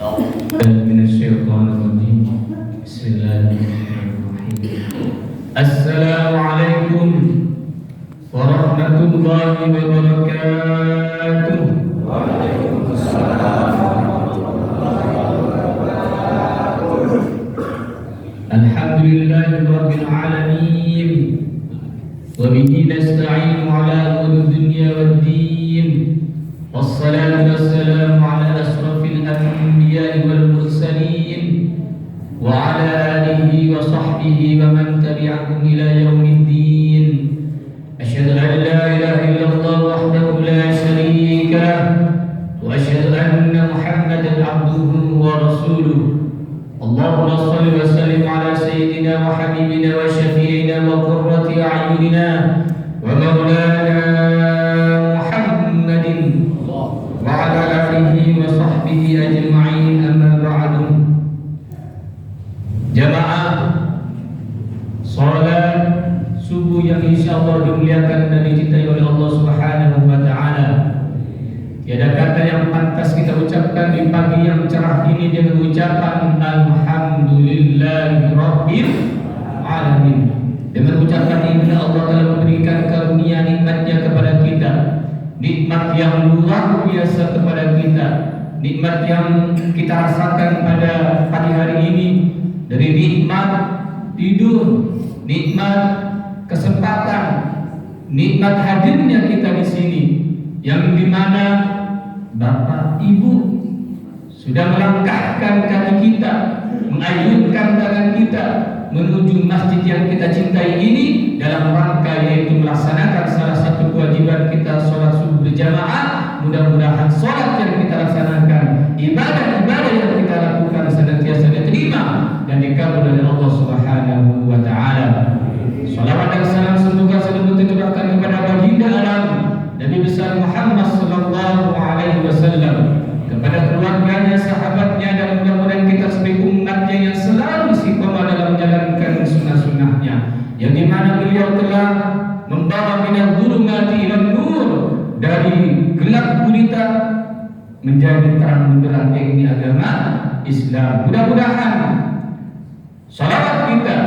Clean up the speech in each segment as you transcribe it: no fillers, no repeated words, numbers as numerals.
من الشيطان الرجيم بسم الله الرحمن الرحيم السلام عليكم ورحمة الله وبركاته. وعليكم السلام ورحمة الله وبركاته. الحمد لله رب العالمين وبه نستعين على أمور الدنيا والدين والصلاة والسلام على أشرف الأنبياء والمرسلين وعلى آله وصحبه ومن تبعهم إلى يوم الدين. أشهد أن لا إله إلا الله وحده لا شريك له وأشهد أن محمدا عبده ورسوله. اللهم صل وسلم على سيدنا وحبيبنا وشفيعنا وقرة أعيننا ومولانا محمد وعلى آله وصحبه أجمعين. أما بعد. Jamaah salat subuh yang insyaallah dimuliakan dan dicintai oleh Allah Subhanahu wa taala. Tiada kata yang pantas kita ucapkan di pagi yang cerah ini dengan ucapan alhamdulillahi rabbil alamin. Dengan ucapan ini Allah telah memberikan karunia nikmatnya kepada kita, nikmat yang luar biasa kepada kita, nikmat yang kita rasakan pada pagi hari ini, dari nikmat tidur, nikmat kesempatan, nikmat hadirnya kita di sini, yang dimana Bapak Ibu sudah melangkahkan kaki kita, mengayunkan tangan kita menuju masjid yang kita cintai ini dalam rangka yaitu melaksanakan salah satu kewajiban kita, sholat subuh berjamaah. Mudah-mudahan sholat yang kita laksanakan, ibadah-ibadah yang kita lakukan senantiasa diterima dan dikabul oleh Allah Subhanahu wa taala. Salawat dan salam semoga selalu tercurahkan kepada baginda alam Nabi besar Muhammad sallallahu alaihi wasallam, kepada keluarganya, sahabatnya, dan mudah-mudahan kita sebagai umatnya yang selalu istiqomah dalam menjalankan sunnah-sunnahnya, yang dimana beliau telah membawa minal dhulumati ilan nur, dari gelap gulita menjadi terang benderang ini agama Islam. Mudah-mudahan salawat kita,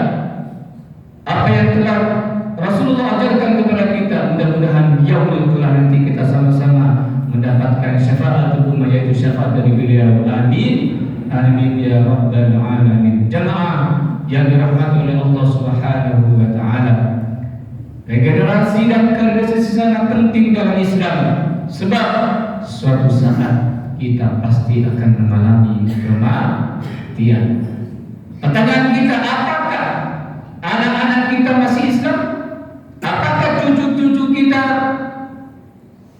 apa yang telah Rasulullah ajarkan kepada kita, mudah-mudahan yaumul qiyamah nanti kita sama-sama mendapatkan syafaat umma, yaitu syafaat dari beliau. Amin, amin ya rabbal alamin. Jamaah yang dirahmati oleh Allah Subhanahu wa taala, regenerasi dan kaderisasi sangat penting dalam Islam, sebab suatu saat kita pasti akan mengalami kematian. Pertanyaan kita, apakah anak-anak kita masih Islam? Apakah cucu-cucu kita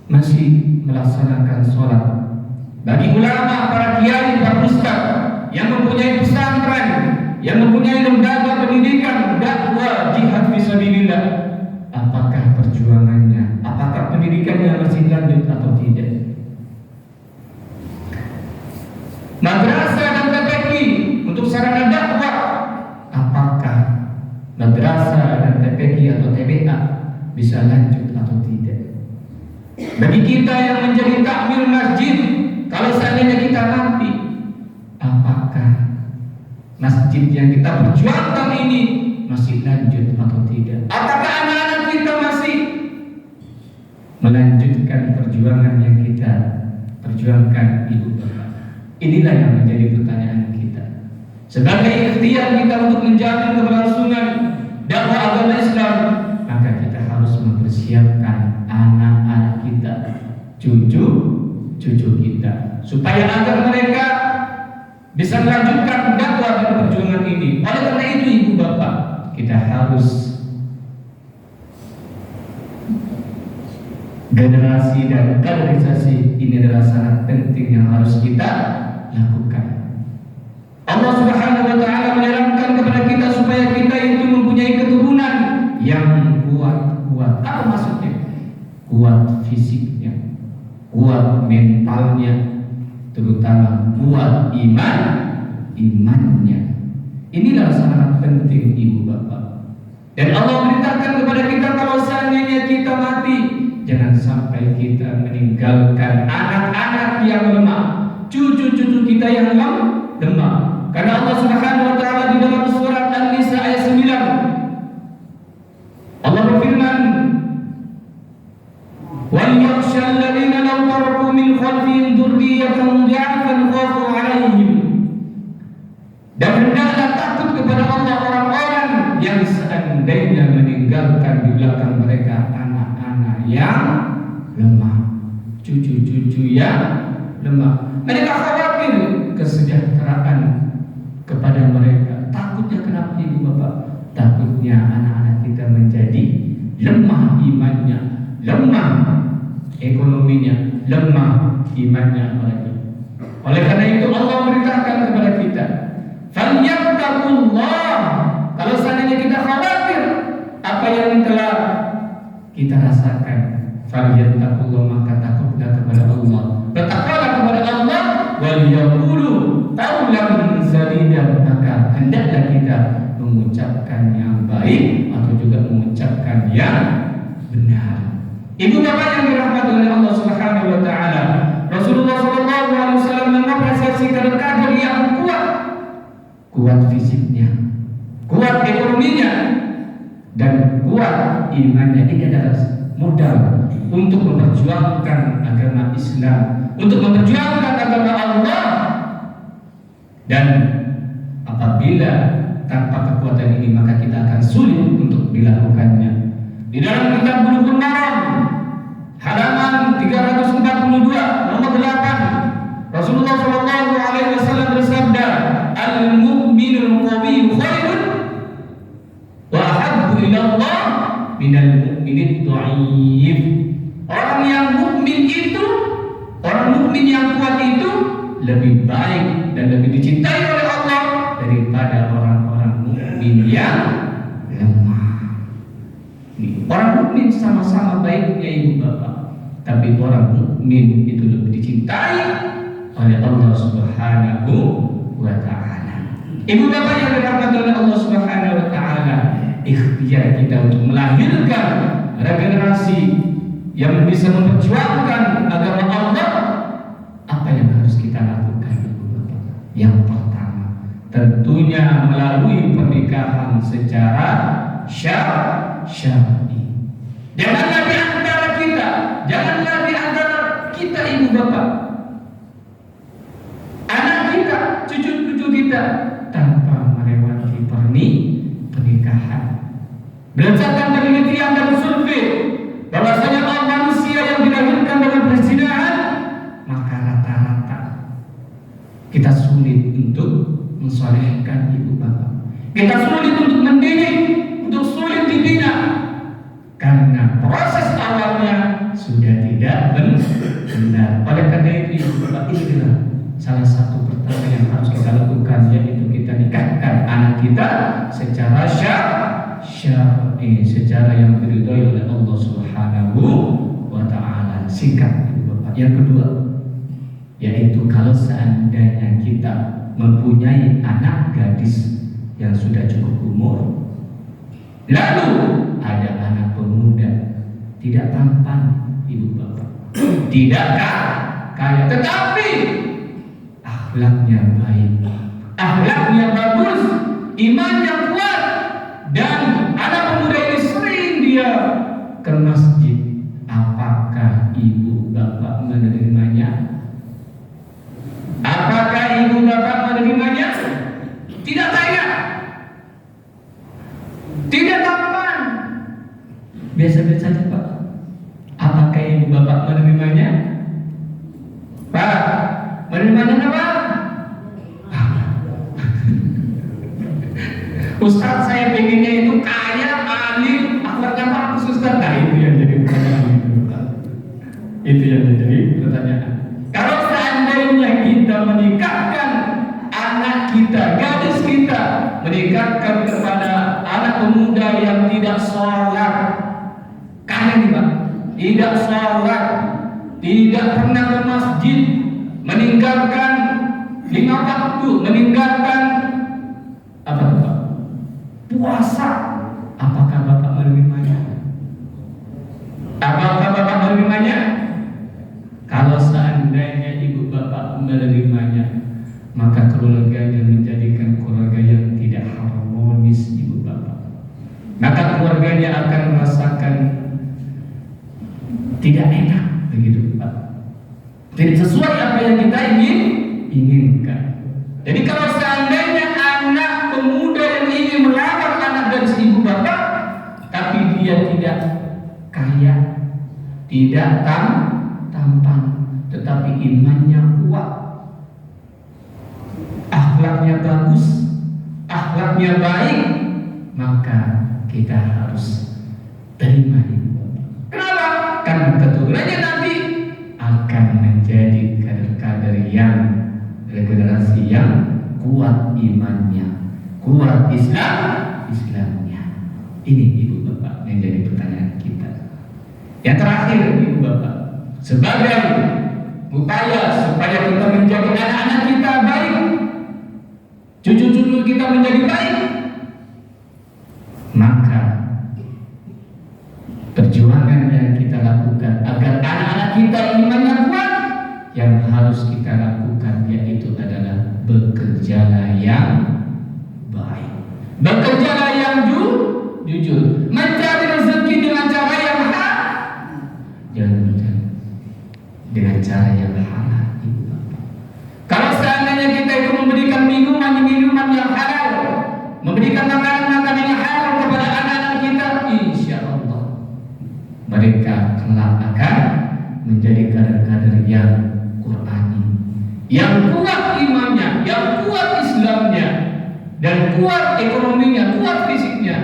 masih melaksanakan sholat? Bagi ulama, para kiai, para ustaz yang mempunyai pesantren, yang mempunyai lembaga pendidikan, dakwah, jihad fisabilillah, apakah perjuangannya, apakah pendidikannya masih lanjut atau tidak? Madrasah dan TPQ untuk sarana dakwah, apakah madrasah dan TPQ atau TBA bisa lanjut atau tidak? Bagi kita yang menjadi takmir masjid, kalau seandainya kita mati, apakah masjid yang kita perjuangkan ini masih lanjut atau tidak? Apakah anak-anak kita masih melanjutkan perjuangan yang kita perjuangkan ibu bapak? Inilah yang menjadi pertanyaan kita. Sebagai ikhtiar kita untuk menjamin keberlangsungan dakwah agama Islam, maka kita harus mempersiapkan anak-anak kita, cucu kita, supaya agar mereka bisa melanjutkan dakwah dan perjuangan ini. Oleh karena itu, ibu bapak, kita harus generasi dan kaderisasi ini adalah sangat penting yang harus kita lakukan. Allah Subhanahu wa taala menyarankan kepada kita supaya kita itu mempunyai keturunan yang kuat. Apa maksudnya? Kuat fisiknya, kuat mentalnya, terutama kuat imannya. Inilah sangat penting ibu bapak. Dan Allah beritakan kepada kita, kalau seandainya kita mati, jangan sampai kita meninggalkan anak-anak yang lemah, cucu-cucu kita yang lemah, dzurriyyatan dha'afan khafu 'alaihim. Dan hendaklah takut kepada Allah orang-orang yang seandainya meninggalkan di belakang mereka anak-anak yang lemah, cucu-cucu yang lemah. Mereka khawatir kesejahteraan kepada mereka. Takutnya kenapa ibu bapak? Takutnya anak-anak kita menjadi lemah imannya, lemah ekonominya, lemah imannya lagi. Oleh karena itu Allah merintahkan kepada kita, falyattaqullah. Kalau seandainya kita khawatir apa yang telah kita rasakan, falyattaqullah, maka takutlah kepada Allah, bertakwalah kepada Allah, wal yaqulu qawlan sadidan, maka hendaklah kita mengucapkan yang baik atau juga mengucapkan yang benar. Ibu bapak yang dirahmati oleh Allah Subhanahu wa taala, Rasulullah sallallahu alaihi wasallam mengapresiasikan kader yang kuat fisiknya, kuat ekonominya, dan kuat imannya. Ini adalah modal untuk memperjuangkan agama Islam, untuk memperjuangkan agama Allah. Dan apabila tanpa kekuatan ini, maka kita akan sulit untuk dilakukannya. Di dalam kitab Bulughul Maram halaman 342 nomor 8, Rasulullah sallallahu alaihi wasallam bersabda, al-mu'minul qawiyyu khairun wa ahabbu ila Allah minal mu'minid dha'if. Orang yang mukmin itu, orang mukmin yang kuat itu lebih baik dan lebih dicintai oleh Allah daripada orang-orang mukmin yang lemah. Orang mukmin sama-sama baiknya ibu bapak, tapi orang mukmin itu lebih dicintai oleh Allah Subhanahu wa taala. Ibu bapak yang dirahmati oleh Allah Subhanahu wa taala, ikhtiar kita untuk melahirkan regenerasi yang bisa memperjuangkan agama Allah, apa yang harus kita lakukan ibu bapak? Yang pertama, tentunya melalui pernikahan secara syar'i. Janganlah di antara kita ibu bapak, anak kita, cucu-cucu kita tanpa melewati pernikahan. Berdasarkan penelitian dan survei bahwasanya manusia yang dilahirkan dengan perzinahan, maka rata-rata kita sulit untuk mensolehkan ibu bapak. Kita sulit untuk mendidik, untuk sulit dibina, karena proses awalnya sudah tidak benar. Oleh karena itu ibu bapak, inilah salah satu pertama yang harus kita lakukan, yaitu kita nikahkan anak kita secara syar'i, secara yang diridhoi oleh Allah Subhanahu wa taala. Singkat ibu bapak. Yang kedua, yaitu kalau seandainya kita mempunyai anak gadis yang sudah cukup umur, lalu ada anak pemuda tidak tampan ibu bapak, tidak kaya, tetapi akhlaknya baik, akhlaknya bagus, imannya kuat, dan anak pemuda ini sering dia ke masjid, apakah ibu bapak menerimanya? Apakah ibu bapak menerimanya? Tidak kaya, tidak tampan, biasa-biasa saja pak. Apakah ibu bapak menerimanya? Pak, menerimanya apa? Ustaz, saya pengennya itu kaya, alim, akhlaknya bagus Ustaz. Nah, itu yang jadi pertanyaan itu. Itu yang jadi pertanyaan. Kalau seandainya kita menikahkan anak kita, gadis kita, menikahkan kepada anak pemuda yang tidak sholat, kaya nih Pak, tidak sholat, tidak pernah ke masjid, meninggalkan 5 waktu, meninggalkan apa tuh Pak? Puasa. Apakah bapak menerimanya? Apakah bapak menerimanya? Kalau seandainya ibu bapak menerimanya, maka keluarganya menjadikan keluarga yang tidak harmonis ibu bapak. Maka keluarganya akan merasakan tidak enak begitu Pak. Jadi sesuai apa yang kita inginkan. Jadi kalau seandainya anak pemuda yang ingin melamar anak dari ibu bapak, tapi dia tidak kaya, tidak tampan, tetapi imannya kuat, akhlaknya bagus, akhlaknya baik, maka kita harus terima itu. Kenapa? Karena keturunannya nanti akan menjadi kader-kader yang generasi yang kuat imannya, kuat Islamnya. Ini ibu bapak yang jadi pertanyaan kita. Yang terakhir ibu bapak, sebagai upaya supaya kita menjadi anak-anak kita baik, cucu-cucu kita menjadi baik, maka perjuangan yang kita lakukan agar anak-anak kita imannya kuat, yang harus kita lakukan yaitu adalah bekerjalah yang baik, bekerjalah yang jujur, mencari rezeki dengan cara yang halal, jangan dengan cara yang halal. Kalau seandainya kita itu memberikan minuman yang halal, memberikan makanan yang halal kepada anak-anak kita, insya Allah mereka kelak akan menjadi kader-kader yang Qur'ani, yang kuat imannya, yang kuat Islamnya, dan kuat ekonominya, kuat fisiknya,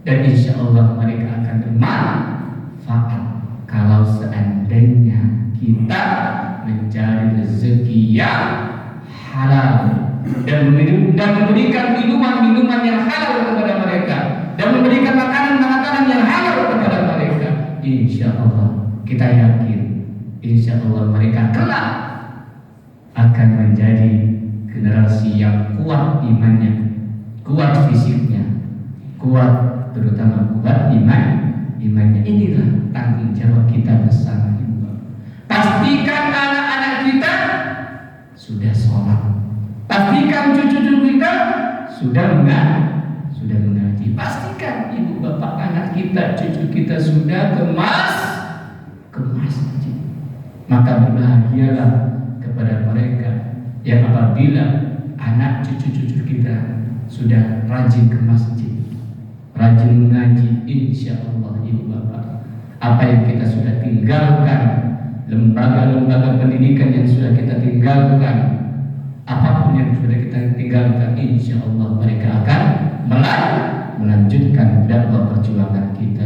dan insya Allah mereka akan bermanfaat kalau seandainya kita mencari rezeki yang halal dan memberikan minuman yang halal kepada mereka, dan memberikan makanan yang halal kepada mereka. Insya Allah kita yakin, insya Allah mereka kelak akan menjadi generasi yang kuat imannya, kuat fisiknya, kuat terutama kuat imannya. Inilah tanggung jawab kita bersama. Pastikan anak-anak kita sudah sholat, pastikan cucu-cucu kita sudah mengaji, pastikan ibu bapak anak kita, cucu kita sudah ke masjid. Maka berbahagialah kepada mereka yang apabila anak cucu-cucu kita sudah rajin ke masjid, rajin mengaji, insya Allah ibu bapak, apa yang kita sudah tinggalkan, lembaga-lembaga pendidikan yang sudah kita tinggalkan, apapun yang sudah kita tinggalkan, insya Allah mereka akan melanjutkan dakwah perjuangan kita.